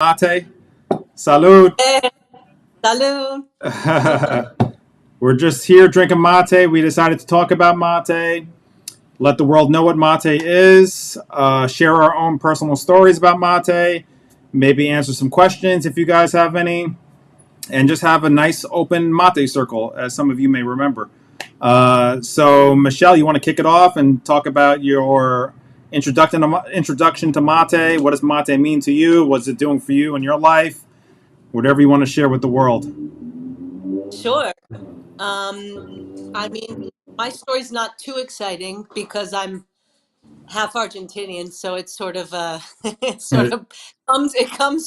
Mate. Salud. Hey, salud. We're just here drinking mate. We decided to talk about mate, let the world know what mate is, share our own personal stories about mate, maybe answer some questions if you guys have any, and just have a nice open mate circle, as some of you may remember. So, Michelle, you want to kick it off and talk about your introduction to mate? What does mate mean to you? What's it doing for you in your life? Whatever you want to share with the world. Sure. Um, I mean, my story's not too exciting because I'm half Argentinian, so it's sort of it sort of comes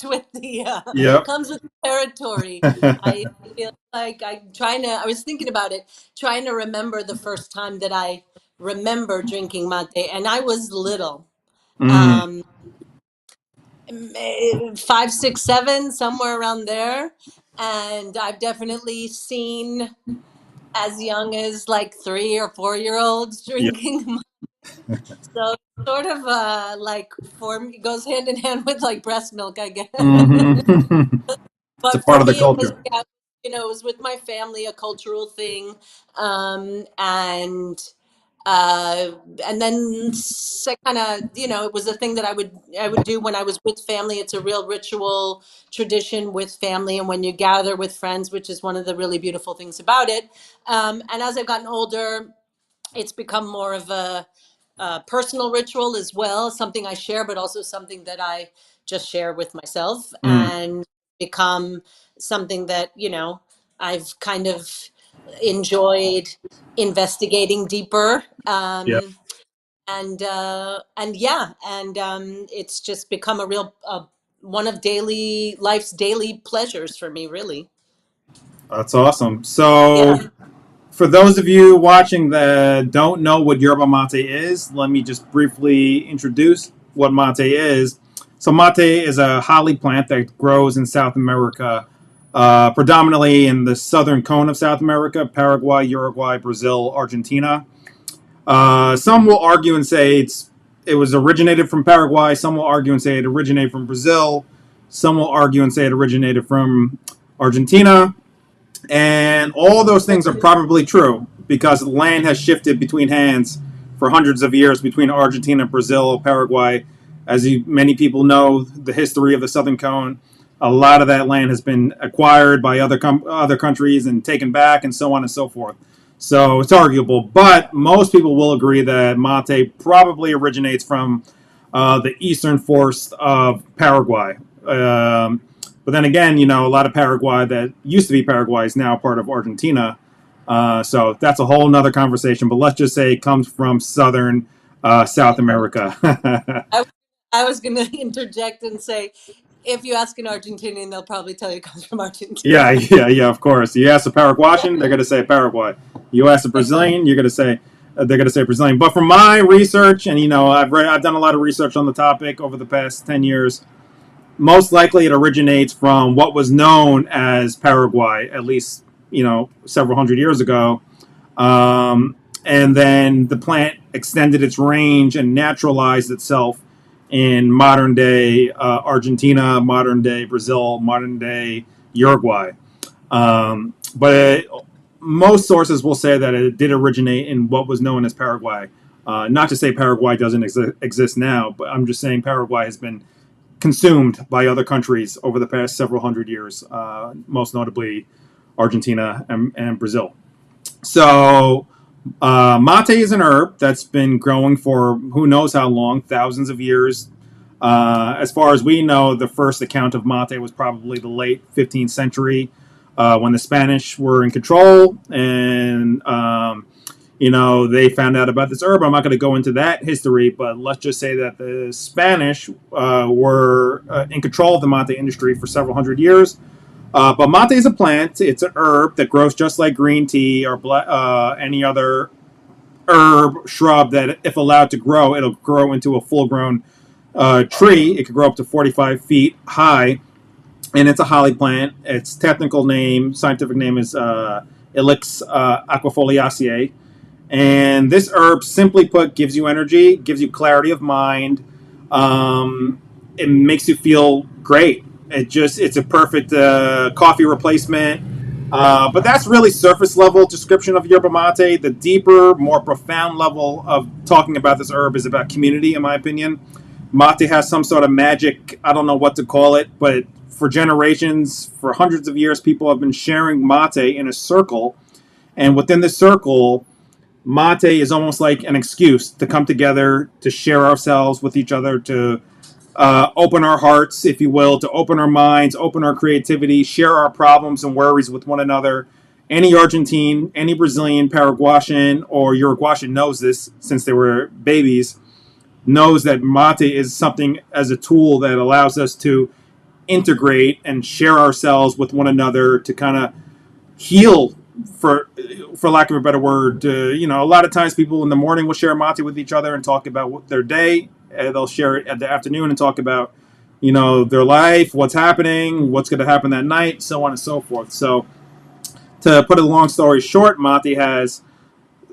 with the Yep. comes with the territory. I feel like I was thinking about it, trying to remember the first time that I remember drinking mate, and I was little. Mm, Um, 5, 6, 7, somewhere around there. And I've definitely seen as young as like 3 or 4 year olds yeah. drinking. So sort of like form goes hand in hand with like breast milk, I guess. Mm-hmm. It's a But part for of the me, it was, culture. yeah, it was with my family, a cultural thing. Um, and uh, and then kind of, it was a thing that I would do when I was with family. It's a real ritual tradition with family, and when you gather with friends, which is one of the really beautiful things about it. And as I've gotten older, it's become more of a personal ritual as well, something I share, but also something that I just share with myself, Mm, and become something that, I've kind of enjoyed investigating deeper. yeah. And yeah, and it's just become a real one of daily life's daily pleasures for me, really. That's awesome. So, Yeah. for those of you watching that don't know what yerba mate is, let me just briefly introduce what mate is. So, mate is a holly plant that grows in South America, predominantly in the southern cone of South America: Paraguay, Uruguay, Brazil, Argentina. Some will argue and say it was originated from Paraguay. Some will argue and say it originated from Brazil. Some will argue and say it originated from Argentina. And all those things are probably true because the land has shifted between hands for hundreds of years between Argentina, Brazil, Paraguay. As many people know, the history of the Southern Cone, a lot of that land has been acquired by other countries and taken back, and so on and so forth. So it's arguable, but most people will agree that mate probably originates from the eastern forest of Paraguay. But then again, a lot of Paraguay that used to be Paraguay is now part of Argentina. So that's a whole nother conversation. But let's just say it comes from southern South America. I, I was going to interject and say, if you ask an Argentinian, they'll probably tell you it comes from Yeah, Argentina. yeah, yeah. Of course. You ask a Paraguayan, they're going to say Paraguay. You ask a Brazilian, you're going to say they're going to say Brazilian. But from my research, and I've done a lot of research on the topic over the past 10 years. Most likely, it originates from what was known as Paraguay, at least several hundred years ago. And then the plant extended its range and naturalized itself in modern day Argentina, modern day Brazil, modern day Uruguay. But most sources will say that it did originate in what was known as Paraguay. Not to say Paraguay doesn't exist now, but I'm just saying Paraguay has been consumed by other countries over the past several hundred years, most notably Argentina and Brazil. So, mate is an herb that's been growing for who knows how long, thousands of years. As far as we know, the first account of mate was probably the late 15th century when the Spanish were in control and they found out about this herb. I'm not going to go into that history, but let's just say that the Spanish were in control of the mate industry for several hundred years. But mate is a plant. It's an herb that grows just like green tea or any other herb, shrub that, if allowed to grow, it'll grow into a full grown tree. It could grow up to 45 feet high, and it's a holly plant. Its scientific name is Ilex aquifoliaceae. And this herb, simply put, gives you energy, gives you clarity of mind. It makes you feel great. It's a perfect coffee replacement. But that's really surface level description of yerba mate. The deeper, more profound level of talking about this herb is about community, in my opinion. Mate has some sort of magic. I don't know what to call it, but for generations, for hundreds of years, people have been sharing mate in a circle. And within the circle, mate is almost like an excuse to come together, to share ourselves with each other, to open our hearts, if you will, to open our minds, open our creativity, share our problems and worries with one another. Any Argentine, any Brazilian, Paraguayan, or Uruguayan knows this since they were babies, knows that mate is something as a tool that allows us to integrate and share ourselves with one another to kind of heal, for lack of a better word. A lot of times people in the morning will share mate with each other and talk about their day. They'll share it at the afternoon and talk about their life, what's happening, what's going to happen that night, so on and so forth. So to put a long story short, mate has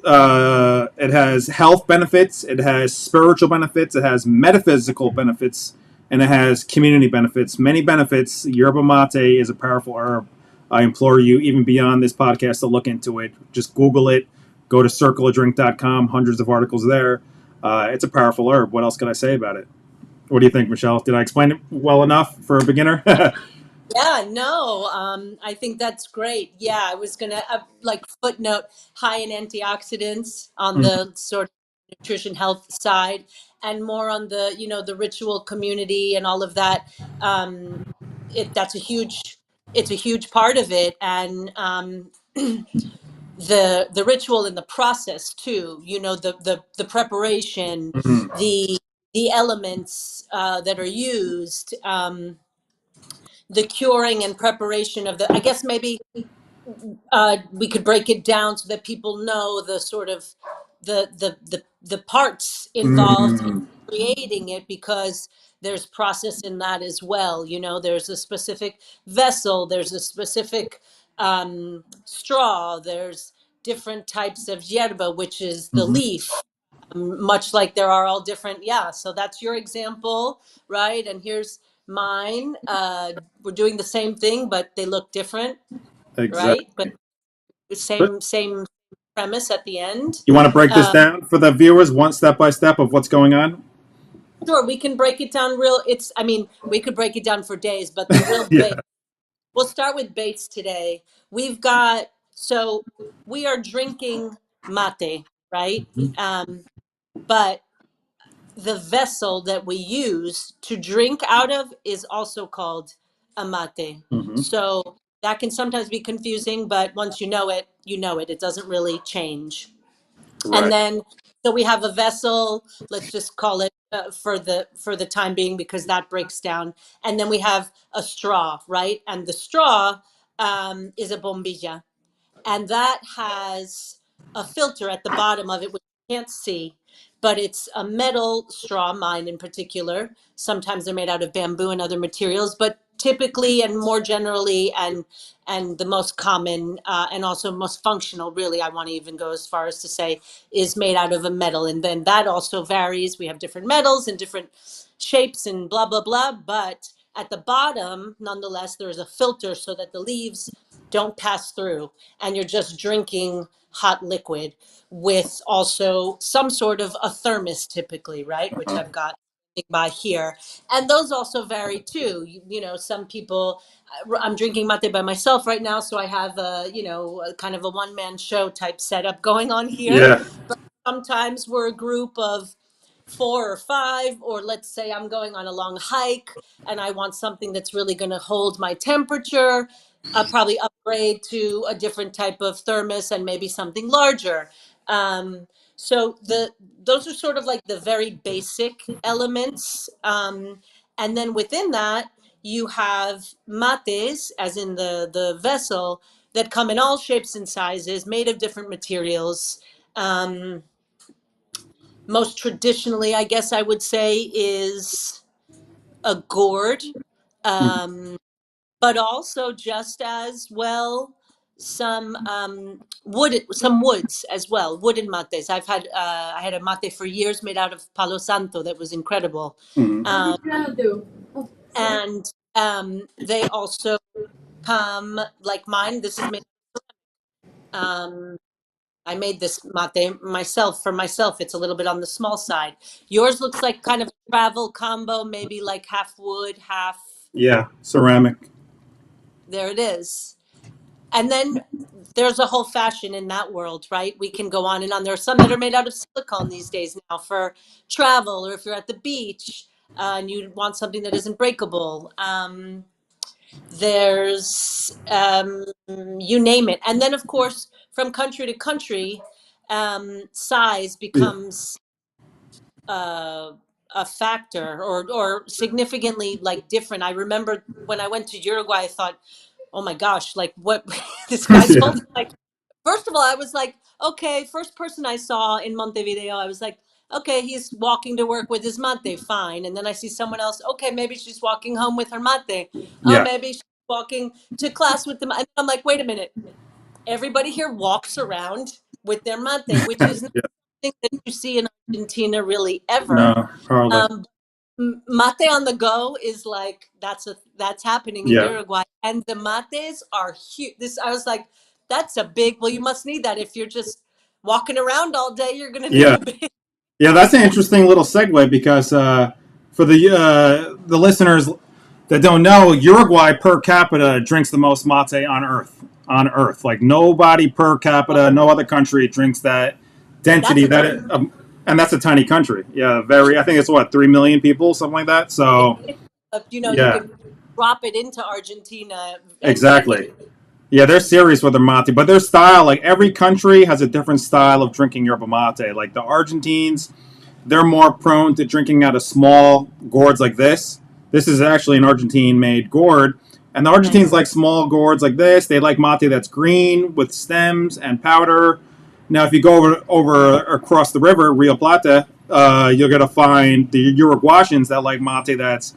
it has health benefits, it has spiritual benefits, it has metaphysical benefits, and it has community benefits. Many benefits. Yerba mate is a powerful herb. I implore you, even beyond this podcast, to look into it. Just Google it. Go to circleofdrink.com. Hundreds of articles there. It's a powerful herb. What else can I say about it? What do you think, Michelle? Did I explain it well enough for a beginner? Yeah, no, I think that's great. Yeah, I was gonna like footnote high in antioxidants on the sort of nutrition health side, and more on the the ritual community and all of that. Um, that's a huge, it's a huge part of it, and the ritual and the process too. The preparation, Mhm. the the elements that are used. The curing and preparation of the, I guess maybe we could break it down so that people know the sort of the parts involved in Mm. creating it, because there's process in that as well. There's a specific vessel, there's a specific straw, there's different types of yerba, which is the Mhm. leaf, much like there are all different. Yeah, so that's your example, right? And here's mine. We're doing the same thing, but they look different, right? But Exactly. the same premise at the end. You want to break this uh, down for the viewers, one step by step of what's going on? sure, we can break it down real. I mean, we could break it down for days, but the real base, Yeah. we'll start with base today. We've got, so we are drinking mate, right? But the vessel that we use to drink out of is also called a mate. Mm-hmm. So that can sometimes be confusing, but once you know it, you know it. It doesn't really change. And Right. then, so we have a vessel. Let's just call it for the time being, because that breaks down. And then we have a straw, right? And the straw is a bombilla, and that has a filter at the bottom of it, which you can't see, but it's a metal straw, mine in particular. Sometimes they're made out of bamboo and other materials, but typically and more generally, and the most common and also most functional, really, I want to even go as far as to say, is made out of a metal. And then that also varies. We have different metals and different shapes and blah blah blah, but at the bottom, nonetheless, there's a filter so that the leaves don't pass through, and you're just drinking hot liquid with also some sort of a thermos, typically, right? Which Uh-huh. I've got by here. And those also vary too. Some people, I'm drinking mate by myself right now, so I have a kind of a one-man show type setup going on here. Yeah. Sometimes we're a group of 4 or 5, or let's say I'm going on a long hike and I want something that's really going to hold my temperature. I'll probably upgrade to a different type of thermos and maybe something larger. So those are sort of like the very basic elements. And then within that, you have mates, as in the vessel, that come in all shapes and sizes, made of different materials. Um, Most traditionally, I guess I would say, is a gourd, Mhm. um, but also just as well some woods as well, wooden mates. I had a mate for years made out of Palo Santo that was incredible. Mhm. Um, and They also come like mine. This is made. Um, I made this mate myself for myself. It's a little bit on the small side. Yours looks like kind of a travel combo, maybe like half wood, half. Yeah, ceramic. There it is. And then there's a whole fashion in that world, right? We can go on and on. There are some that are made out of silicone these days now for travel, or if you're at the beach and you want something that isn't breakable. There's you name it. And then, of course, from country to country, size Yeah. becomes uh, a factor, or significantly like different. I remember when I went to Uruguay, I thought, oh my gosh, like what this guy's Yeah. holding. Like, first of all, I was like, okay, first person I saw in Montevideo, I was like, okay, he's walking to work with his mate, fine. And then I see someone else, okay, maybe she's walking home with her mate. Oh, Yeah. maybe she's walking to class with them. And I'm like, wait a minute, everybody here walks around with their mate, which is not Yeah. something that you see in Argentina really ever. No, hardly. Um, Mate on the go is like that's happening in Yeah. Uruguay, and the mates are huge. This I was like, that's a big. Well, you must need that if you're just walking around all day. You're gonna need Yeah. a big. Yeah, that's an interesting little segue because for the listeners that don't know, Uruguay per capita drinks the most mate on Earth. On Earth, like nobody per capita, no other country drinks that That's density. a And that's a tiny country. Yeah, very. I think it's what 3 million people, something like that. So you yeah, can drop it into Argentina and exactly. Yeah, they're serious with their mate, but their style, like every country has a different style of drinking yerba mate. Like the Argentines, they're more prone to drinking out of small gourds like this. This is actually an Argentine-made gourd, and the Argentines nice. like small gourds like this. They like mate that's green with stems and powder. Now, if you go over across the river, Rio Plata, you're gonna find the Uruguayans that like mate that's,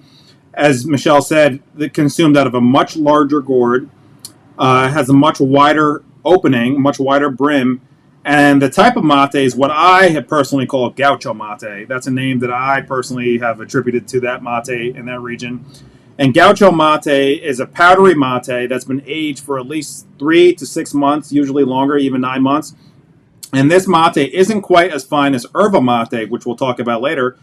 as Michelle said, that consumed out of a much larger gourd, has a much wider opening, much wider brim, and the type of mate is what I have personally called gaucho mate. That's a name that I personally have attributed to that mate in that region. And gaucho mate is a powdery mate that's been aged for at least 3 to 6 months, usually longer, even 9 months. And this mate isn't quite as fine as yerba mate, which we'll talk about later,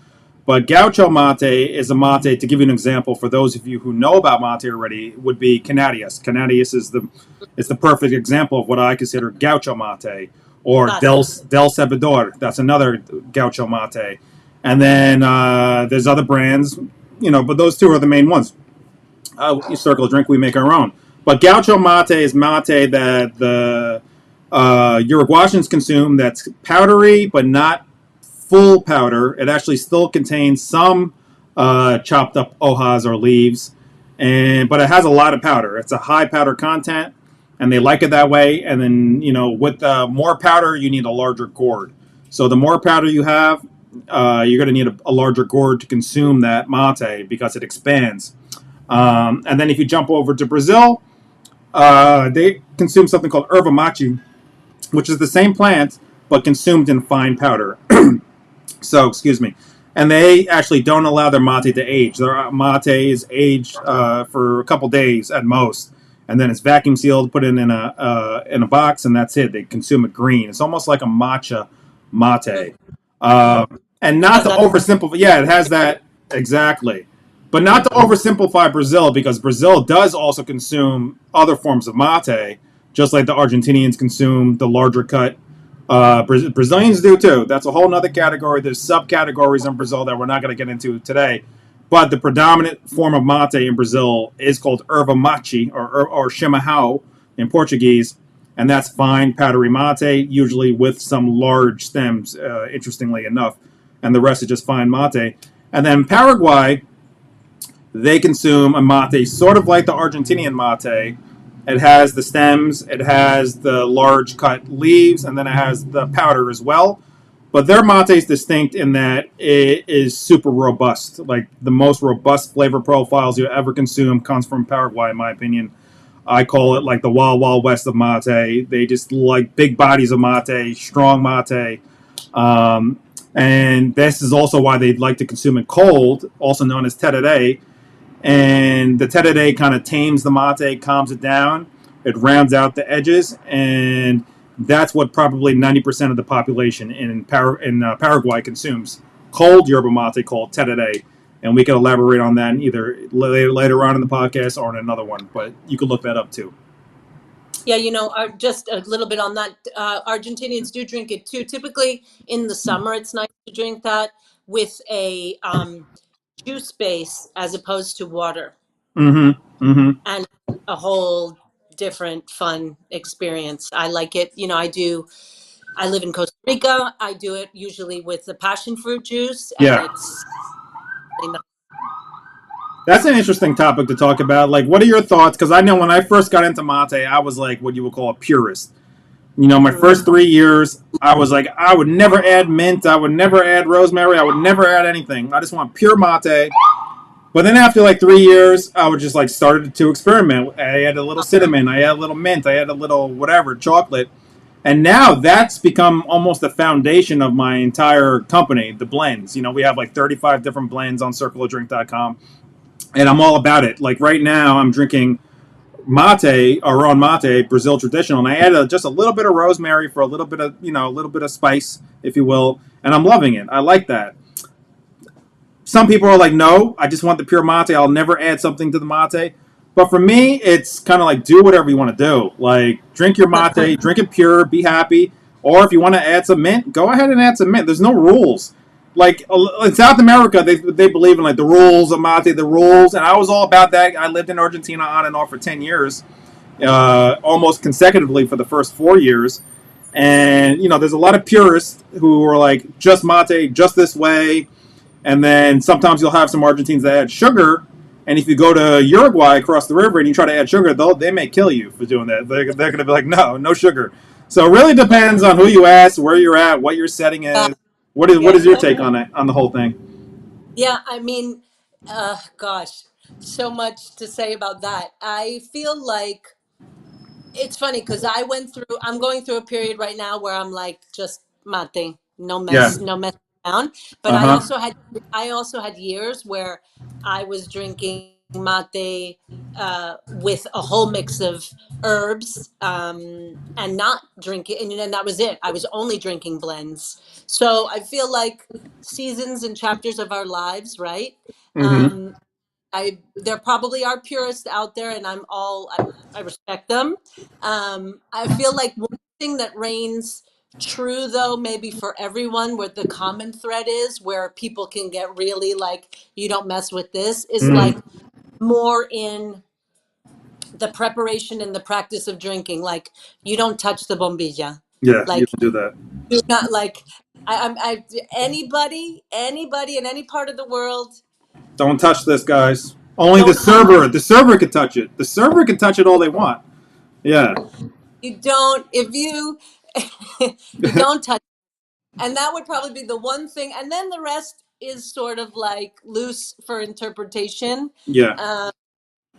but gaucho mate is a mate. To give you an example, for those of you who know about mate already, would be Canadius. Canadius is the perfect example of what I consider gaucho mate, or Gotcha. Del Cebador. That's another gaucho mate. And then there's other brands, but those two are the main ones. You circle a drink, we make our own. But gaucho mate is mate that the Uruguayans consume that's powdery, but not full powder. It actually still contains some chopped up hojas or leaves, but it has a lot of powder. It's a high powder content, and they like it that way. And then with more powder, you need a larger gourd. So the more powder you have, you're going to need a larger gourd to consume that mate because it expands. And then if you jump over to Brazil, they consume something called erva mate, which is the same plant but consumed in fine powder. So, excuse me. And they actually don't allow their mate to age. Their mate is aged for a couple days at most, and then it's vacuum sealed, put in a box, and that's it. They consume it green. It's almost like a matcha Mm, mate. And not has to that. oversimplify, yeah, it has that exactly, but not to oversimplify Brazil, because Brazil does also consume other forms of mate, just like the Argentinians consume the larger cut. Brazilians do too. That's a whole other category. There's subcategories in Brazil that we're not going to get into today. But the predominant form of mate in Brazil is called erva mate, or chimarrão in Portuguese, and that's fine powdery mate, usually with some large stems, interestingly enough, and the rest is just fine mate. And then Paraguay, they consume a mate sort of like the Argentinian mate. It has the stems, it has the large cut leaves, and then it has the powder as well. But their mate is distinct in that it is super robust. Like the most robust flavor profiles you ever consume comes from Paraguay, in my opinion. I call it like the wild, wild west of mate. They just like big bodies of mate, strong mate. And this is also why they like to consume it cold, also known as tereré, and the tereré kind of tames the mate, calms it down, it rounds out the edges, and that's what probably 90% of the population in Paraguay consumes. Cold yerba mate called tereré, and we can elaborate on that either later on in the podcast or in another one, but you can look that up too. Yeah, just a little bit on that. Argentinians do drink it too. Typically in the summer, it's nice to drink that with a juice base as opposed to water, Mm-hmm. Mm-hmm. and a whole different fun experience. I like it. I live in Costa Rica. I do it usually with the passion fruit juice, and Yeah. it's really nice. That's an interesting topic to talk about. Like, what are your thoughts? Because I know when I first got into mate, I was like what you would call a purist. My first Mm. 3 years, I was like, I would never add mint, I would never add rosemary, I would never add anything. I just want pure mate. But then after like 3 years, I would just like started to experiment. I added a little cinnamon, I added a little mint, I added a little whatever chocolate, and now that's become almost the foundation of my entire company. The blends, we have like 35 different blends on circleofdrink.com, and I'm all about it. Like right now, I'm drinking mate or on mate Brazil traditional, and I added just a little bit of rosemary for a little bit of a little bit of spice, if you will, and I'm loving it. I like that. Some people are like, no, I just want the pure mate. I'll never add something to the mate. But for me, it's kind of like do whatever you want to do. Like drink your mate, drink it pure, be happy. Or if you want to add some mint, go ahead and add some mint. There's no rules. Like in South America, they believe in like the rules of mate, the rules, and I was all about that. I lived in Argentina on and off for 10 years, almost consecutively for the first 4 years. And there's a lot of purists who are like just mate, just this way, and then sometimes you'll have some Argentines that add sugar. And if you go to Uruguay across the river and you try to add sugar, they may kill you for doing that. They're going to be like, no, no sugar. So it really depends on who you ask, where you're at, what your setting Yeah, is. What yeah, is your take on it, on the whole thing? yeah. Gosh, so much to say about that. I feel like it's funny because I'm going through a period right now where I'm like just mate, no Yeah. mess, no mess around. But Uh huh. I also had years where I was drinking mate with a whole mix of herbs, and not drinking, and then that was it. I was only drinking blends. So I feel like seasons and chapters of our lives, right? Mm-hmm. Um, there probably are purists out there, and I respect them. I feel like one thing that reigns true, though, maybe for everyone, where the common thread is, where people can get really like, you don't mess with this, is like Mm-hmm. more in the preparation and the practice of drinking. Like, you don't touch the bombilla. Yeah, you Like, don't do that. do not like. Anybody in any part of the world, Don't touch this, guys. Only the don't touch. server. The server can touch it. The server can touch it all they want. Yeah. You don't. If you you don't touch, and that would probably be the one thing, and then the rest is sort of like loose for interpretation. Yeah. uh,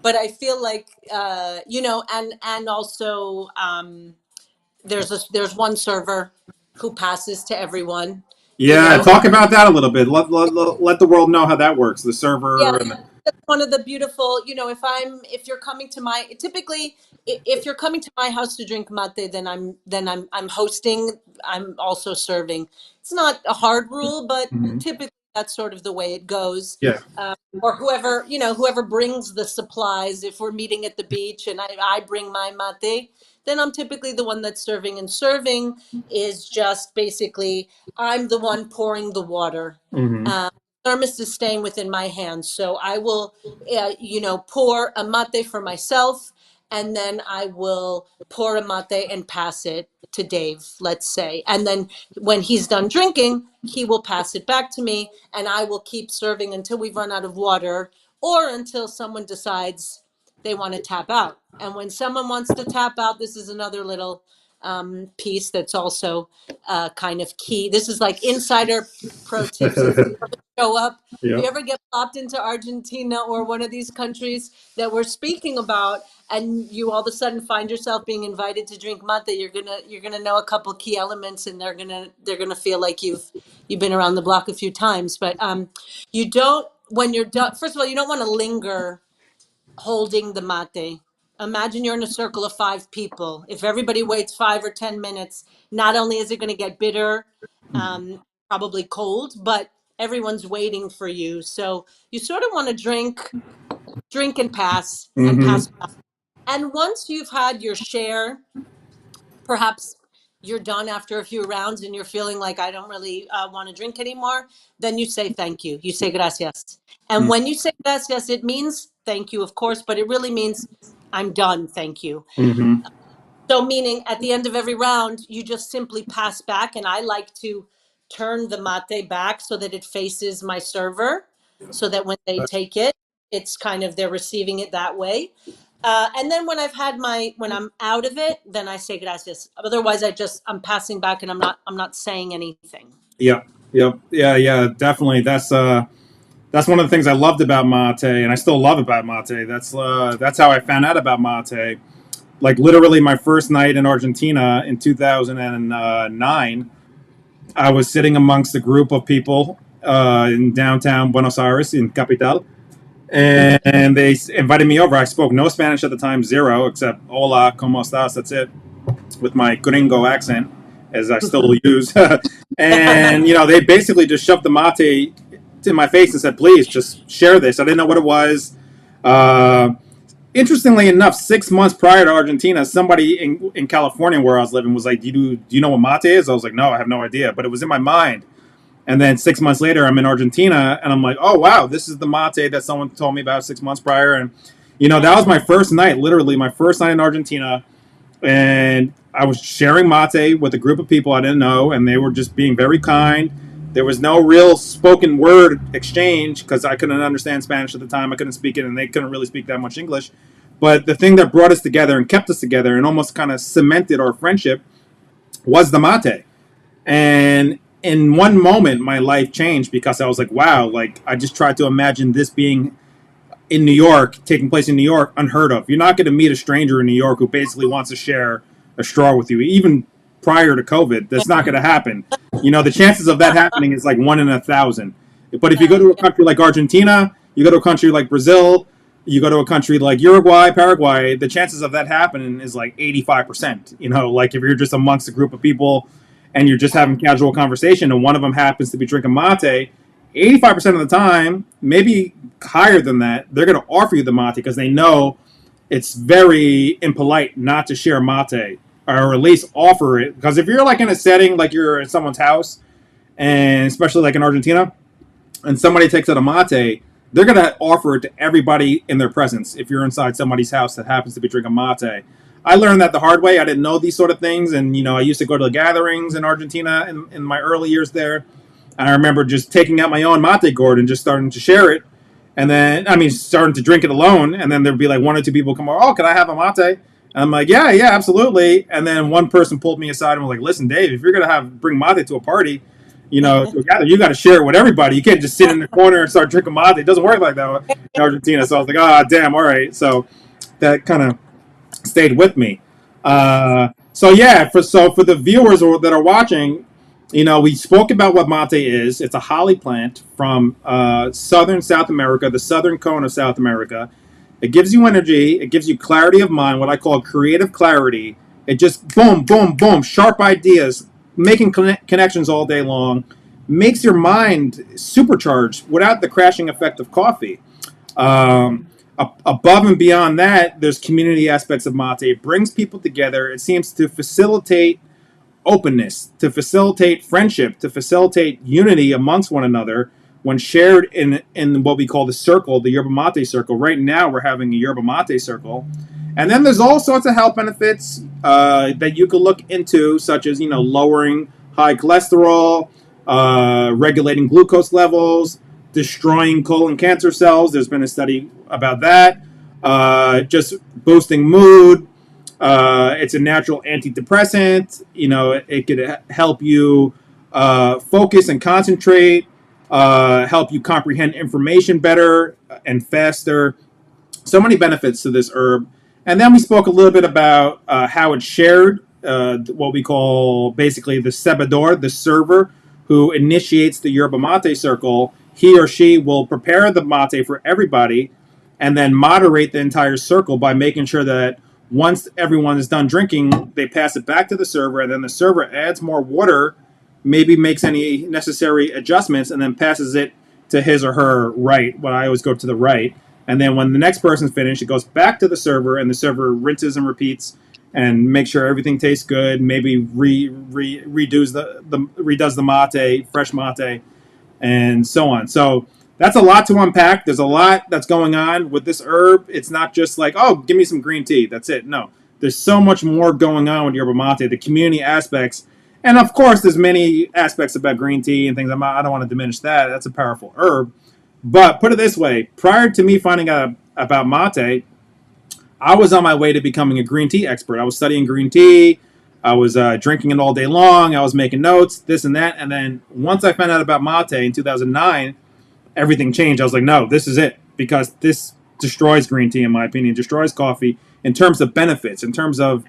but I feel like, and also, there's one server who passes to everyone, you Yeah. know Talk about that a little bit. Let the world know how that works. The server Yeah, and that's one of the beautiful, if you're coming to my, typically, if you're coming to my house to drink mate, then I'm hosting, I'm also serving. It's not a hard rule, but Mhm. typically that's sort of the way it goes. Yeah. Or whoever brings the supplies. If we're meeting at the beach and I bring my mate, then I'm typically the one that's serving. And serving is just basically, I'm the one pouring the water. Hmm. Um, Thermos is staying within my hands, so I will, pour a mate for myself, and then I will pour a mate and pass it to Dave, let's say. And then when he's done drinking, he will pass it back to me, and I will keep serving until we've run out of water, or until someone decides they want to tap out. And when someone wants to tap out, this is another little piece that's also kind of key. This is like insider pro tips. If you ever show up, if Yeah. you ever get popped into Argentina or one of these countries that we're speaking about, and you all of a sudden find yourself being invited to drink mate, you're gonna know a couple key elements, and they're gonna feel like you've been around the block a few times. But you don't. when you're done, first of all, you don't want to linger holding the mate. Imagine you're in a circle of five people. If everybody waits 5 or 10 minutes, not only is it going to get bitter, um, probably cold, but everyone's waiting for you. So you sort of want to drink and Mm-hmm. pass back. And once you've had your share, perhaps you're done after a few rounds and you're feeling like I don't really want to drink anymore, then you say thank you. You say gracias. And when you say gracias, it means thank you, of course, but it really means I'm done. Thank you. Mm-hmm. So, meaning at the end of every round, you just simply pass back. And I like to turn the mate back so that it faces my server, so that when they take it, it's kind of they're receiving it that way. And then when I'm out of it, then I say gracias. Otherwise, I'm passing back and I'm not saying anything. Yep. Yep. Yeah. Yeah. Definitely. That's one of the things I loved about mate, and I still love about mate. That's how I found out about mate. Like literally, my first night in Argentina in 2009, I was sitting amongst a group of people in downtown Buenos Aires in Capital, and they invited me over. I spoke no Spanish at the time, zero, except "Hola, cómo estás?" That's it, with my gringo accent, as I still use. And they basically just shoved the mate in my face and said, "Please, just share this." I didn't know what it was. Uh, Interestingly enough, 6 months prior to Argentina, somebody in California where I was living was like, "Do you know what mate is?" I was like, "No, I have no idea," but it was in my mind. And then 6 months later, I'm in Argentina, and I'm like, "Oh wow, this is the mate that someone told me about 6 months prior." And that was my first night, literally my first night in Argentina, and I was sharing mate with a group of people I didn't know, and they were just being very kind. There was no real spoken word exchange because I couldn't understand Spanish at the time. I couldn't speak it, and they couldn't really speak that much English. But the thing that brought us together and kept us together and almost kind of cemented our friendship was the mate. And in one moment, my life changed because I was like, wow, like I just tried to imagine this being in New York, taking place in New York, unheard of. You're not going to meet a stranger in New York who basically wants to share a straw with you, even prior to COVID. That's not going to happen. The chances of that Yeah, happening is like 1 in 1,000. But if you yeah, go to a yeah. country like Argentina, you go to a country like Brazil, you go to a country like Uruguay, Paraguay, the chances of that happening is like 85%. Like if you're just amongst a group of people and you're just having casual conversation and one of them happens to be drinking mate, 85% of the time, maybe higher than that, they're going to offer you the mate because they know it's very impolite not to share mate or at least offer it. Because if you're like in a setting like you're in someone's house, and especially like in Argentina, and somebody takes out a mate, they're going to offer it to everybody in their presence if you're inside somebody's house that happens to be drinking mate. I learned that the hard way. I didn't know these sort of things. And, I used to go to the gatherings in Argentina in my early years there. And I remember just taking out my own mate gourd and just starting to share it. And then, starting to drink it alone. And then there'd be like one or two people come over, "Oh, can I have a mate?" And I'm like, "Yeah, yeah, absolutely." And then one person pulled me aside and was like, "Listen, Dave, if you're going to bring mate to a party, to a gathering, you got to share it with everybody. You can't just sit in the corner and start drinking mate. It doesn't work like that in Argentina." So I was like, "Ah, damn, all right." So that kind of stayed with me. So yeah, for the viewers that are watching, we spoke about what mate is. It's a holly plant from southern South America, the southern cone of South America. It gives you energy. It gives you clarity of mind, what I call creative clarity. It just boom, boom, boom, sharp ideas, making connections all day long, makes your mind supercharged without the crashing effect of coffee. Um, Above and beyond that, there's community aspects of mate. It brings people together. It seems to facilitate openness, to facilitate friendship, to facilitate unity amongst one another when shared in what we call the circle, the yerba mate circle. Right now, we're having a yerba mate circle. And then there's all sorts of health benefits that you could look into, such as lowering high cholesterol, regulating glucose levels, destroying colon cancer cells. There's been a study about that. Just boosting mood. It's a natural antidepressant. It could help you focus and concentrate, help you comprehend information better and faster. So many benefits to this herb. And then we spoke a little bit about how it's shared, what we call basically the cebador, the server, who initiates the yerba mate circle. he or she will prepare the mate for everybody and then moderate the entire circle by making sure that once everyone is done drinking, they pass it back to the server, and then the server adds more water, maybe makes any necessary adjustments, and then passes it to his or her right. Well, I always go to the right. And then when the next person's finished, it goes back to the server, and the server rinses and repeats and make sure everything tastes good. Maybe redoes the mate, fresh mate, and so on. So that's a lot to unpack. There's a lot that's going on with this herb. It's not just like, oh, give me some green tea. That's it. No, there's so much more going on with yerba mate. The community aspects, and of course, there's many aspects about green tea and things. I don't want to diminish that. That's a powerful herb. But put it this way: prior to me finding out about mate, I was on my way to becoming a green tea expert. I was studying green tea. I was drinking it all day long. I was making notes, this and that. And then once I found out about mate in 2009, everything changed. I was like, no, this is it. Because this destroys green tea, in my opinion, destroys coffee in terms of benefits, in terms of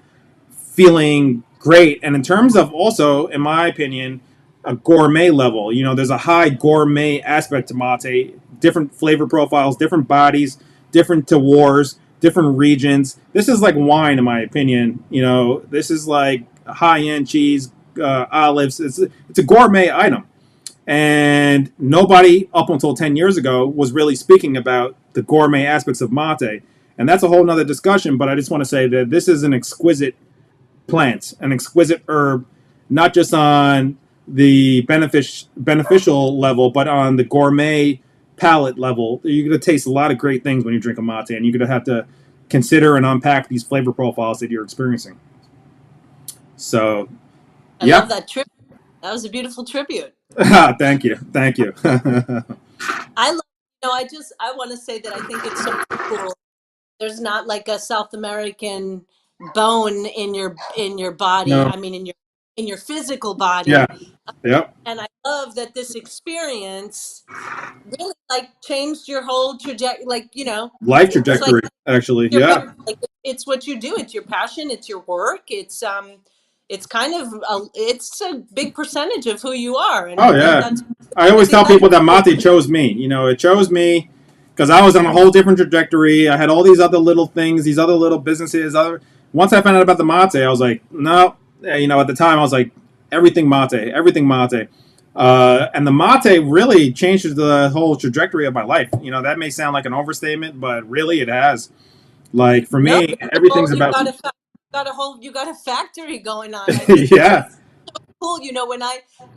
feeling great, and in terms of also, in my opinion, a gourmet level. You know, there's a high gourmet aspect to mate, different flavor profiles, different bodies, different terroirs, different regions. This is like wine, in my opinion. You know, this is like high end cheese, olives. It's a gourmet item. And nobody up until 10 years ago was really speaking about the gourmet aspects of mate. And that's a whole nother discussion, but I just want to say that this is an exquisite plant, an exquisite herb, not just on the beneficial level, but on the gourmet palate level. You're going to taste a lot of great things when you drink a mate, and you're going to have to consider and unpack these flavor profiles that you're experiencing. So, I yeah. love that tribute. That was a beautiful tribute. Thank you. Thank you. I love, I want to say that I think it's so cool. There's not like a South American bone in your body. No. I mean, in your physical body. Yeah. Yep. And I love that this experience really like changed your whole trajectory. Like, Life it's like trajectory, actually. your Yeah. like it's what you do. It's your passion. It's your work. It's kind of it's a big percentage of who you are, and Oh I think yeah. that's I I always think tell that's people that mate chose me. You know, it chose me because I was on a whole different trajectory. I had all these other little things, these other little businesses. Once I found out about the mate, I was like, no. You know, at the time, I was like, everything mate, everything mate. And the mate really changed the whole trajectory of my life. You know, that may sound like an overstatement, but really it has. Like for no. me, everything's You about. you got a factory going on. I think Yeah. it's cool. When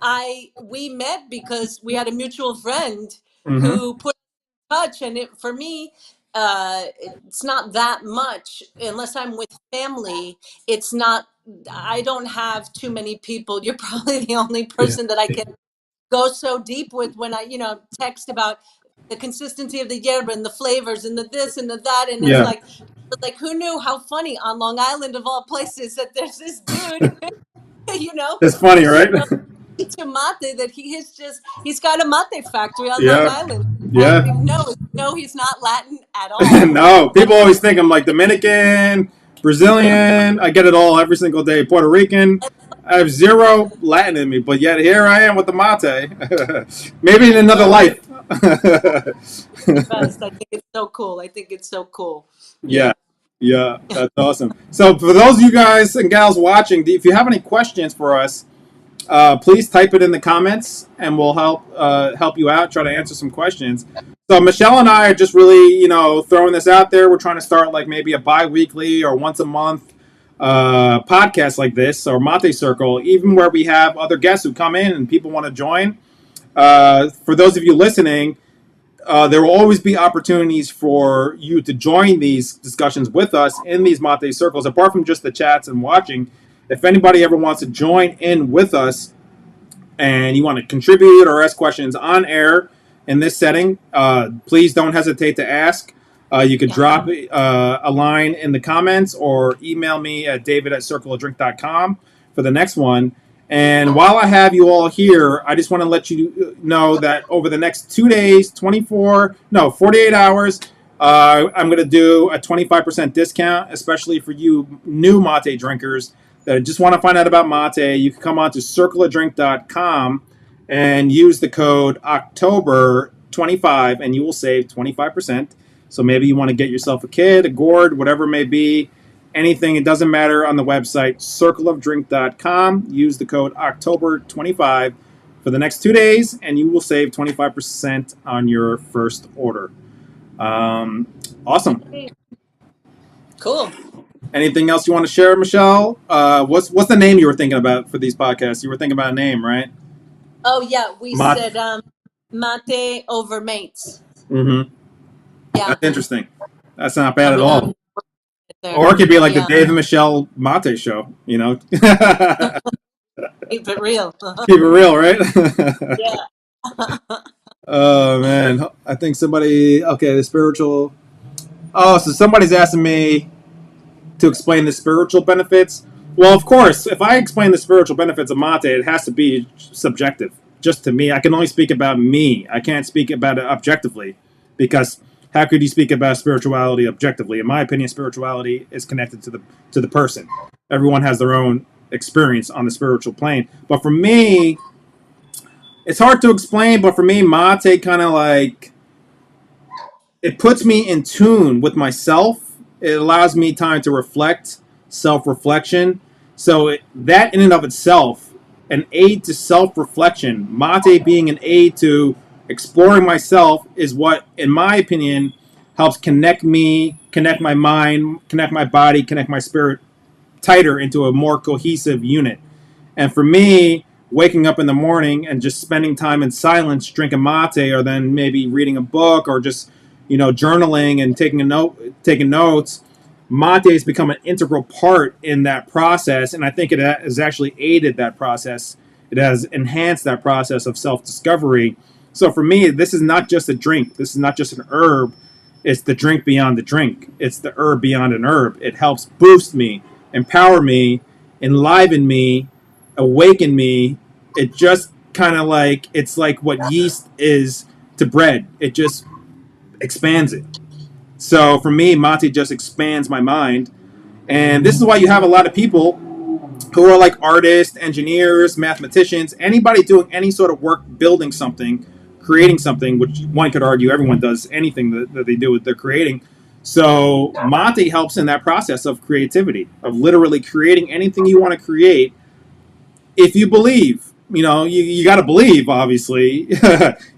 I we met because we had a mutual friend Mm-hmm. who put in touch, and it for me, it's not that much unless I'm with family. It's not. I don't have too many people. You're probably the only Yeah. person that I can go so deep with when I, text about the consistency of the yerba and the flavors and the this and the that. And Yeah. it's like who knew how funny on Long Island of all places that there's this dude, It's funny, who's right? into mate, that he's got a mate factory on Long Yeah. Island. I Yeah. didn't even know. No, he's not Latin at all. No, people always think I'm like Dominican, Brazilian. I get it all every single day. Puerto Rican. I have zero Latin in me, but yet here I am with the mate. Maybe in another Well, life. the best. I think it's so cool. I think it's so cool. Yeah, Yeah. yeah, that's awesome. So for those of you guys and gals watching, if you have any questions for us, please type it in the comments, and we'll help you out. Try to answer some questions. So Michelle and I are just really, throwing this out there. We're trying to start like maybe a bi-weekly or once a month podcast like this, or Mate Circle, even where we have other guests who come in and people want to join. For those of you listening, there will always be opportunities for you to join these discussions with us in these Mate Circles, apart from just the chats and watching. If anybody ever wants to join in with us and you want to contribute or ask questions on air in this setting, please don't hesitate to ask. You could drop a line in the comments or email me at david@circleofdrink.com for the next one. And while I have you all here, I just want to let you know that over the next 2 days, 48 hours, I'm going to do a 25% discount, especially for you new mate drinkers that just want to find out about mate. You can come on to circleofdrink.com and use the code October 25 and you will save 25%. So maybe you want to get yourself a kid, a gourd, whatever it may be, anything. It doesn't matter on the website, circleofdrink.com. Use the code October25 for the next 2 days, and you will save 25% on your first order. Um, awesome. Okay. Cool. Anything else you want to share, Michelle? What's the name you were thinking about for these podcasts? You were thinking about a name, right? Oh yeah, we Mat. said mate over mates. Mm-hmm. Yeah, That's interesting. That's not bad I'm at gonna all. there. Or it could be like the Yeah, Dave and Michelle Mate show. You know, keep keep it real. it real, right? Yeah. Oh man, I think somebody. Okay, the spiritual. Oh, so somebody's asking me to explain the spiritual benefits. Well, of course, if I explain the spiritual benefits of mate, it has to be subjective, just to me. I can only speak about me. I can't speak about it objectively, because how could you speak about spirituality objectively? In my opinion, spirituality is connected to the person. Everyone has their own experience on the spiritual plane. But for me, it's hard to explain. But for me, mate kind of like it puts me in tune with myself. It allows me time to reflect, self-reflection. So that in and of itself, an aid to self-reflection, mate being an aid to exploring myself, is what, in my opinion, helps connect me, connect my mind, connect my body, connect my spirit tighter into a more cohesive unit. And for me, waking up in the morning and just spending time in silence, drinking mate, or then maybe reading a book, or just journaling and taking notes, mate has become an integral part in that process, and I think it has actually aided that process. It has enhanced that process of self discovery. So for me, this is not just a drink. This is not just an herb. It's the drink beyond the drink. It's the herb beyond an herb. It helps boost me, empower me, enliven me, awaken me. It just kind of like, it's like what yeast is to bread. It just expands it. So for me, mate just expands my mind. And this is why you have a lot of people who are like artists, engineers, mathematicians, anybody doing any sort of work, building something, creating something, which one could argue everyone does anything that they do, they're creating. So mate helps in that process of creativity, of literally creating anything you want to create. If you believe, you got to believe, obviously.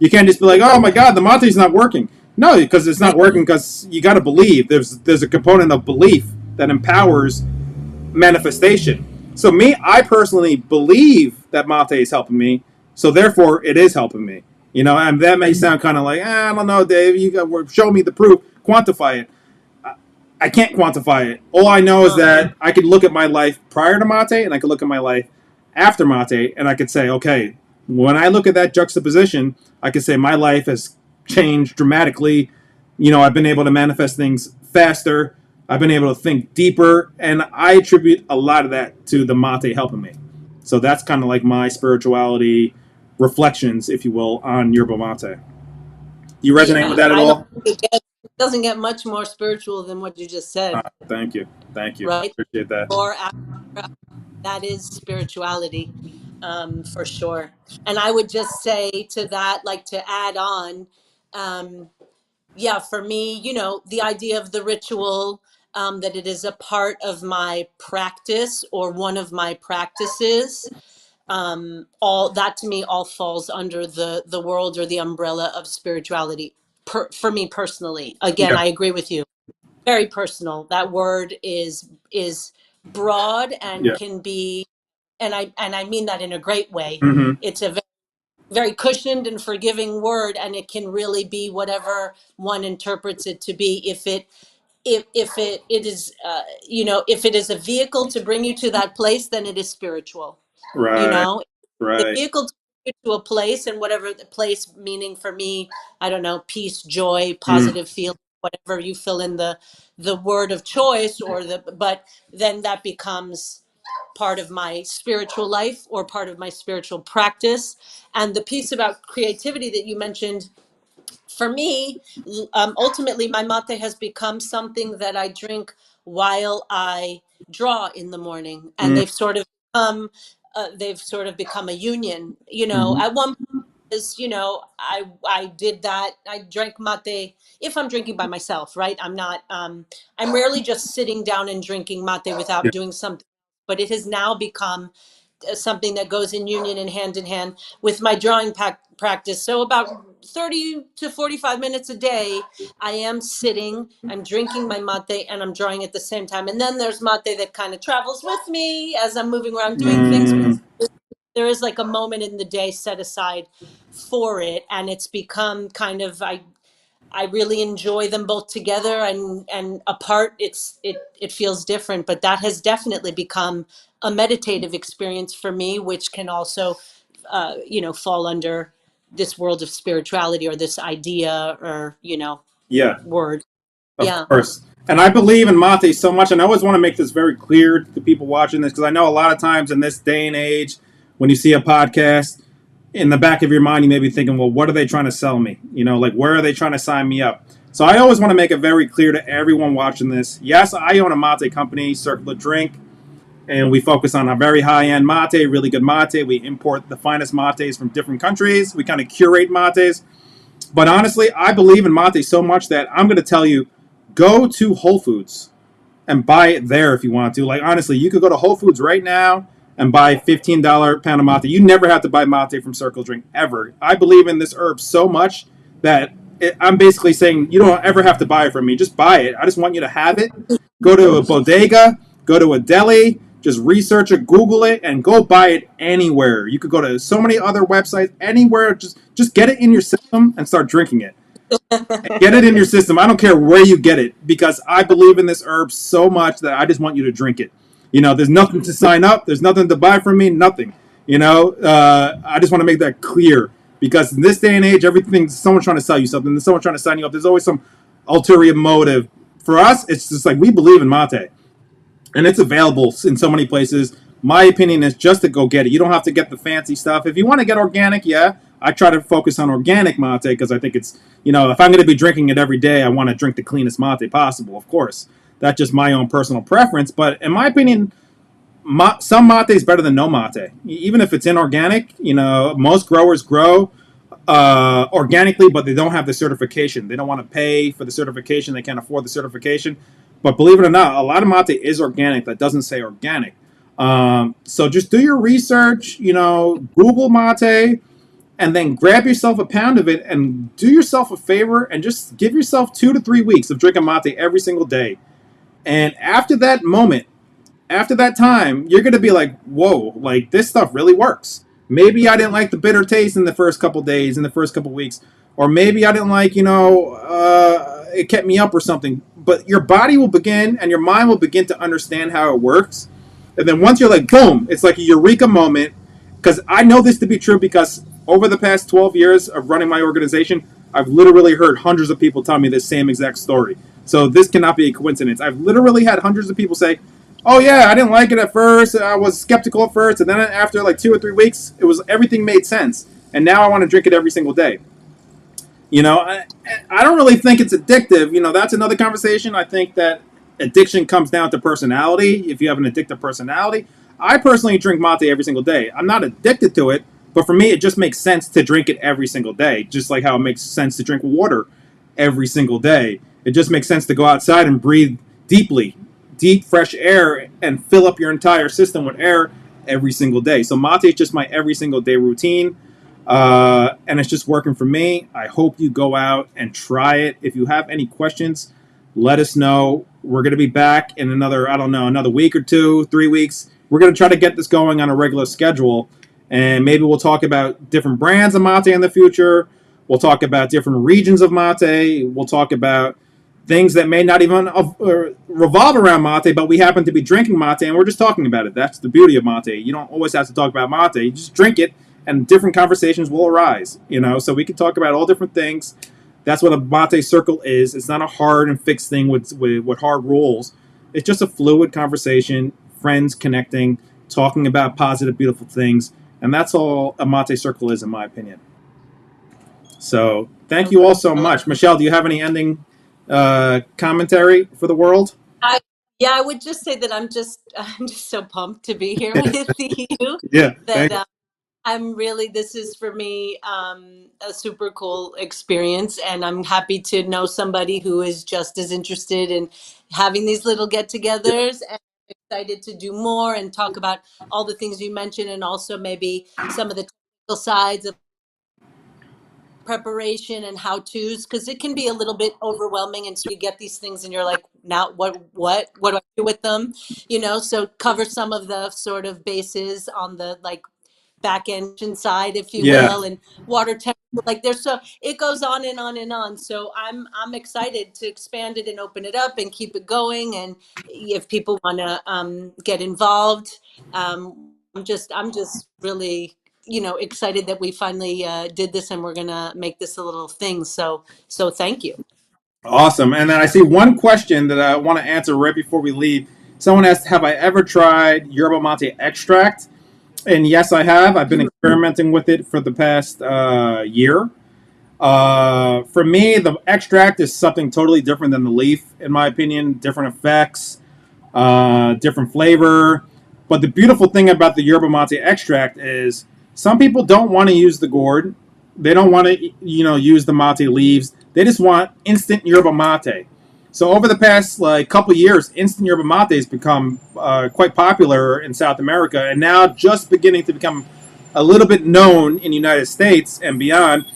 You can't just be like, oh my God, the mate's not working. No, because it's not Right. working, because you got to believe. There's a component of belief that empowers manifestation. So me, I personally believe that mate is helping me, so therefore it is helping me. And that may sound kind of like, I don't know, Dave. You got show me the proof, quantify it. I can't quantify it. All I know is Uh, that I could look at my life prior to mate, and I could look at my life after mate, and I could say, okay, when I look at that juxtaposition, I could say my life has changed dramatically. I've been able to manifest things faster. I've been able to think deeper, and I attribute a lot of that to the mate helping me. So that's kind of like my spirituality reflections, if you will, on yerba mate. You resonate with yeah, that at I don't all? think it doesn't get much more spiritual than what you just said, Thank you. Thank you. right? Appreciate that. Or after, that is spirituality, for sure. And I would just say to that, like to add on, um, yeah, for me, the idea of the ritual, that it is a part of my practice or one of my practices, all that to me all falls under the world or the umbrella of spirituality. For me personally, again, Yeah. I agree with you. Very personal. That word is broad and Yeah. can be, and I mean that in a great way. Mm-hmm. It's a very cushioned and forgiving word, and it can really be whatever one interprets it to be. If it is, if it is a vehicle to bring you to that place, then it is spiritual. you Right. know the Right. vehicle to bring you to a place, and whatever the place meaning for me, I don't know, peace, joy, Mm. positive feeling, whatever you fill in the word of choice, but then that becomes part of my spiritual life or part of my spiritual practice. And the piece about creativity that you mentioned, for me, ultimately, my mate has become something that I drink while I draw in the morning, and Mm. they've sort of become a union. Mm-hmm. At one point, is, I did that. I drank mate if I'm drinking by myself, right? I'm not. I'm rarely just sitting down and drinking mate Yeah. without doing something. But it has now become something that goes in union and hand in hand with my drawing practice. So about 30 to 45 minutes a day, I am sitting, I'm drinking my mate, and I'm drawing at the same time. And then there's mate that kind of travels with me as I'm moving around doing things. But Mm, there is like a moment in the day set aside for it, and it's become kind of, I really enjoy them both together, and apart it feels different, but that has definitely become a meditative experience for me, which can also fall under this world of spirituality, or this idea, or yeah. word. Of Yeah. course. And I believe in mate so much, and I always want to make this very clear to the people watching this, because I know a lot of times in this day and age, when you see a podcast, in the back of your mind, you may be thinking, well, what are they trying to sell me? Like, where are they trying to sign me up? So I always want to make it very clear to everyone watching this. Yes, I own a mate company, Circle of Drink, and we focus on a very high-end mate, really good mate. We import the finest mates from different countries. We kind of curate mates. But honestly, I believe in mate so much that I'm going to tell you, go to Whole Foods and buy it there if you want to. Like, honestly, you could go to Whole Foods right now and buy $15 pound of mate. You never have to buy mate from Circle Drink ever. I believe in this herb so much that I'm basically saying you don't ever have to buy it from me. Just buy it. I just want you to have it. Go to a bodega, go to a deli, just research it, Google it, and go buy it anywhere. You could go to so many other websites, anywhere. Just get it in your system and start drinking it. Get it in your system. I don't care where you get it, because I believe in this herb so much that I just want you to drink it. There's nothing to sign up. There's nothing to buy from me. Nothing. I just want to make that clear, because in this day and age, everything's someone trying to sell you something. There's someone trying to sign you up. There's always some ulterior motive. For us, it's just like we believe in mate, and it's available in so many places. My opinion is just to go get it. You don't have to get the fancy stuff. If you want to get organic, yeah, I try to focus on organic mate, because I think it's, if I'm going to be drinking it every day, I want to drink the cleanest mate possible, of course. That's just my own personal preference. But in my opinion, some mate is better than no mate. Even if it's inorganic, most growers grow organically, but they don't have the certification. They don't want to pay for the certification. They can't afford the certification. But believe it or not, a lot of mate is organic that doesn't say organic. So just do your research, Google mate, and then grab yourself a pound of it and do yourself a favor and just give yourself 2 to 3 weeks of drinking mate every single day. And after that time, you're going to be like, whoa, like this stuff really works. Maybe I didn't like the bitter taste in the first couple days, in the first couple weeks, or maybe I didn't like, it kept me up or something. But your body will begin and your mind will begin to understand how it works. And then once you're like, boom, it's like a eureka moment. Because I know this to be true, because over the past 12 years of running my organization, I've literally heard hundreds of people tell me this same exact story. So this cannot be a coincidence. I've literally had hundreds of people say, oh yeah, I didn't like it at first. I was skeptical at first, and then after like 2 or 3 weeks, everything made sense, and now I want to drink it every single day. I don't really think it's addictive. That's another conversation. I think that addiction comes down to personality. If you have an addictive personality, I personally drink mate every single day. I'm not addicted to it, but for me, it just makes sense to drink it every single day, just like how it makes sense to drink water every single day. It just makes sense to go outside and breathe deeply, deep, fresh air, and fill up your entire system with air every single day. So mate is just my every single day routine. And it's just working for me. I hope you go out and try it. If you have any questions, let us know. We're going to be back in another week or 2, 3 weeks. We're going to try to get this going on a regular schedule. And maybe we'll talk about different brands of mate in the future. We'll talk about different regions of mate. We'll talk about things that may not even revolve around mate, but we happen to be drinking mate and we're just talking about it. That's the beauty of mate. You don't always have to talk about mate. You just drink it and different conversations will arise, so we can talk about all different things. That's what a mate circle is. It's not a hard and fixed thing with hard rules. It's just a fluid conversation, friends connecting, talking about positive, beautiful things. And that's all a mate circle is, in my opinion. So thank you all so much. Michelle, do you have any ending commentary for the world? I, yeah, I would just say that I'm just so pumped to be here with you. Yeah, That thank you. I'm really, this is for me a super cool experience, and I'm happy to know somebody who is just as interested in having these little get-togethers, and excited to do more and talk about all the things you mentioned, and also maybe some of the technical sides of preparation and how to's, because it can be a little bit overwhelming, and so you get these things and you're like, now what do I do with them, so cover some of the sort of bases on the like back engine side, if you Yeah. will, and water temperature. Like there's so it goes on and on and on. So I'm excited to expand it and open it up and keep it going. And if people want to get involved, I'm just really excited that we finally did this, and we're gonna make this a little thing. So thank you. Awesome. And then I see one question that I want to answer right before we leave. Someone asked, "Have I ever tried yerba mate extract?" And yes, I have. I've been experimenting with it for the past year. For me, the extract is something totally different than the leaf, in my opinion. Different effects, different flavor. But the beautiful thing about the yerba mate extract is some people don't want to use the gourd. They don't want to, use the mate leaves. They just want instant yerba mate. So over the past like couple years, instant yerba mate has become quite popular in South America, and now just beginning to become a little bit known in the United States and beyond.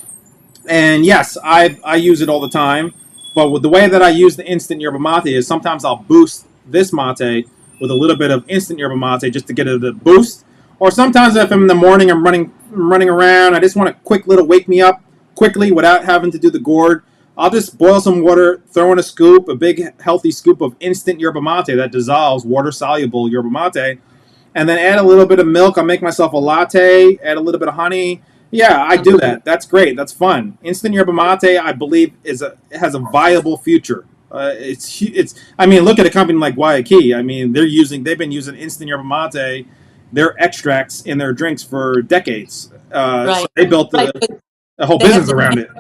And yes, I use it all the time. But with the way that I use the instant yerba mate is sometimes I'll boost this mate with a little bit of instant yerba mate just to get it a boost. Or sometimes if I'm in the morning, I'm running around, I just want a quick little wake me up quickly without having to do the gourd. I'll just boil some water, throw in a scoop, a big healthy scoop of instant yerba mate that dissolves, water soluble yerba mate, and then add a little bit of milk. I'll make myself a latte, add a little bit of honey. Yeah, I do that. That's great. That's fun. Instant yerba mate, I believe, has a viable future. It's. I mean, look at a company like Guayaquil. I mean, they've been using instant yerba mate, their extracts in their drinks for decades. So Right, they built right. But a whole they have business the around it.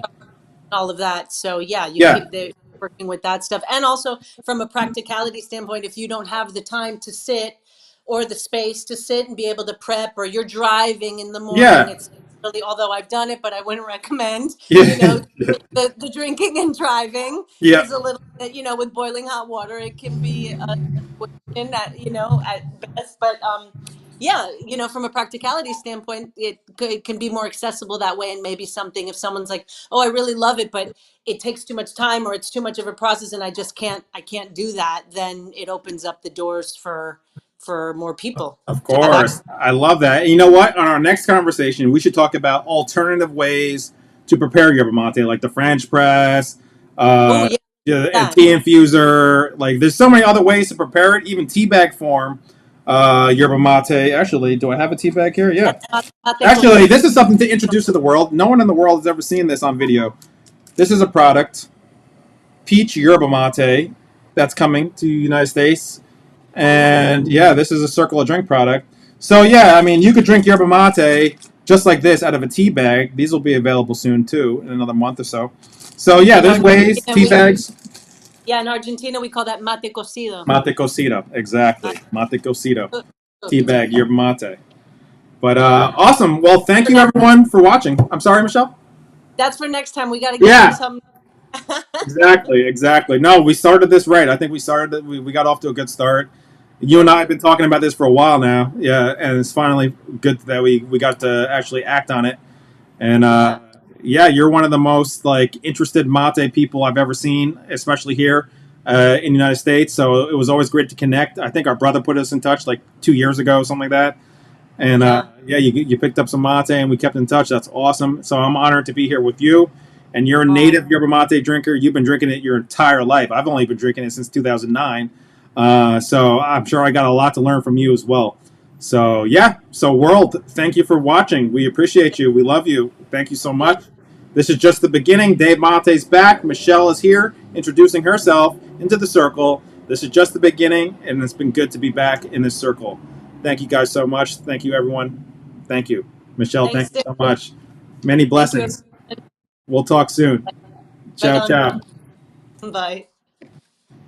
all of that. So yeah, you Yeah, keep the working with that stuff. And also from a practicality standpoint, if you don't have the time to sit or the space to sit and be able to prep, or you're driving in the morning, yeah, it's really, although I've done it, but I wouldn't recommend, you yeah, know, the drinking and driving yeah. is a little bit, with boiling hot water, it can be a situation at best. But yeah, from a practicality standpoint, it can be more accessible that way. And maybe something, if someone's like, oh, I really love it, but it takes too much time, or it's too much of a process, and I can't do that, then it opens up the doors for more people Of to have access. course. I love that. And you know what? On our next conversation, we should talk about alternative ways to prepare yerba mate, like the French press, Oh uh, yeah, yeah, and that. tea infuser. Like, there's so many other ways to prepare it, even tea bag form. Yerba mate. Actually, do I have a tea bag here? Yeah. That's mate Actually, cocido. this is something to introduce to the world. No one in the world has ever seen this on video. This is a product, peach yerba mate, that's coming to the United States. And yeah, this is a circle of drink product. So yeah, I mean, you could drink yerba mate just like this out of a tea bag. These will be available soon too, in another month or so. So yeah, In there's ways. Argentina, Tea bags, in Argentina we call that mate cocido. mate cosita, exactly. Mate cosito, tea Mate. bag yerba mate. But Yeah. awesome. Well, thank For you next, everyone for watching. I'm sorry, Michelle. that's for next time. We got to get you Yeah, some. exactly, exactly. No, we started this right. I think we got off to a good start. You and I have Perfect. been talking about this for a while now. Yeah, and it's finally good that we got to actually act on it. And Yeah. yeah, you're one of the most like interested mate people I've ever seen, especially here in the United States. So it was always great to connect. I think our brother put us in touch like 2 years ago, something like that. And Yeah. yeah, you picked up some mate and we kept in touch. That's awesome. So I'm honored to be here with you. And you're a Oh, native yerba mate drinker. You've been drinking it your entire life. I've only been drinking it since 2009. So I'm sure I got a lot to learn from you as well. So yeah, so world, thank you for watching. We appreciate you. We love you. Thank you so yeah. much. This is just the beginning. Dave Mate's back. Michelle is here introducing herself into the circle. This is just the beginning, and it's been good to be back in this circle. Thank you guys so much. Thank you, everyone. Thank you. Michelle, thank Thanks, you Dave. so much. Many Thank you, blessings. everyone. We'll talk soon. Right Ciao, on. ciao. Bye.